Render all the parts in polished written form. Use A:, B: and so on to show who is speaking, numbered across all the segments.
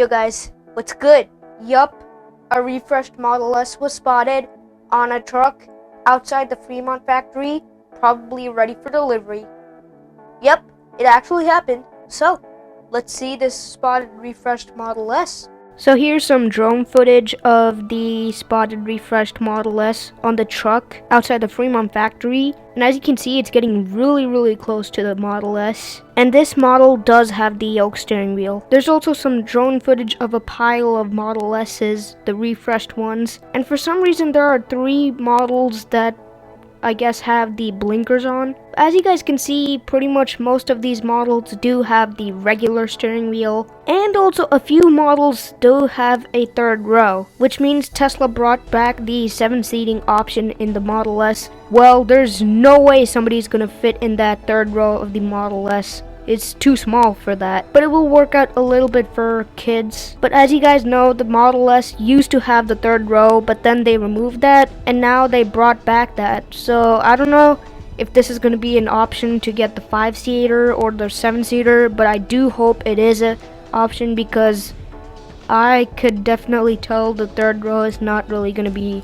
A: Yo guys, what's good? Yup, a refreshed Model S was spotted on a truck outside the Fremont factory, probably ready for delivery. Yep, it actually happened. So, let's see this spotted refreshed Model S. So here's some drone footage of the spotted refreshed Model S on the truck outside the Fremont factory. And as you can see, it's getting really close to the Model S. And this model does have the yoke steering wheel. There's also some drone footage of a pile of Model S's, the refreshed ones. And for some reason, there are 3 models that I guess have the blinkers on. As you guys can see, pretty much most of these models do have the regular steering wheel, and also a few models do have a 3rd row, which means Tesla brought back the 7-seating option in the Model S. Well, there's no way somebody's gonna fit in that 3rd row of the Model S. It's too small for that, but it will work out a little bit for kids. But as you guys know, the Model S used to have the 3rd row, but then they removed that, and now they brought back that. So I don't know if this is going to be an option to get the 5-seater or the 7-seater, but I do hope it is an option because I could definitely tell the 3rd row is not really going to be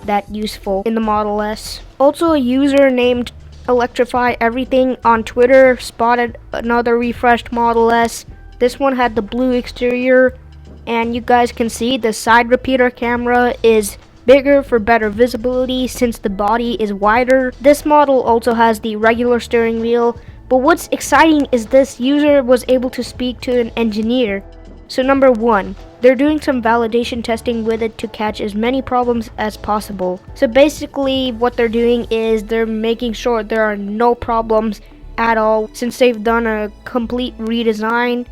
A: that useful in the Model S. Also, a user named Electrify Everything on Twitter spotted another refreshed Model S. This one had the blue exterior, and you guys can see the side repeater camera is bigger for better visibility since the body is wider. This model also has the regular steering wheel, but what's exciting is this user was able to speak to an engineer. So number 1, they're doing some validation testing with it to catch as many problems as possible. So basically what they're doing is they're making sure there are no problems at all since they've done a complete redesign.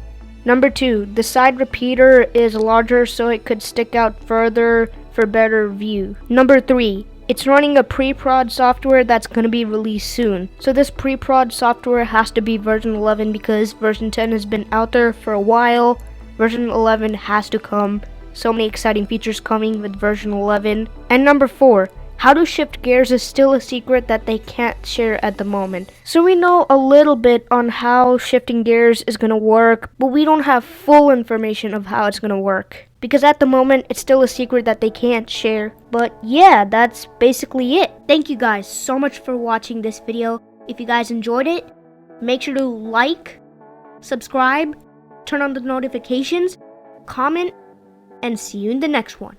A: Number 2, the side repeater is larger so it could stick out further for better view. Number 3, it's running a pre-prod software that's going to be released soon. So this pre-prod software has to be version 11 because version 10 has been out there for a while. Version 11 has to come. So many exciting features coming with version 11. And number 4, how to shift gears is still a secret that they can't share at the moment. So we know a little bit on how shifting gears is going to work, but we don't have full information of how it's going to work. Because at the moment, it's still a secret that they can't share. But yeah, that's basically it. Thank you guys so much for watching this video. If you guys enjoyed it, make sure to like, subscribe, turn on the notifications, comment, and see you in the next one.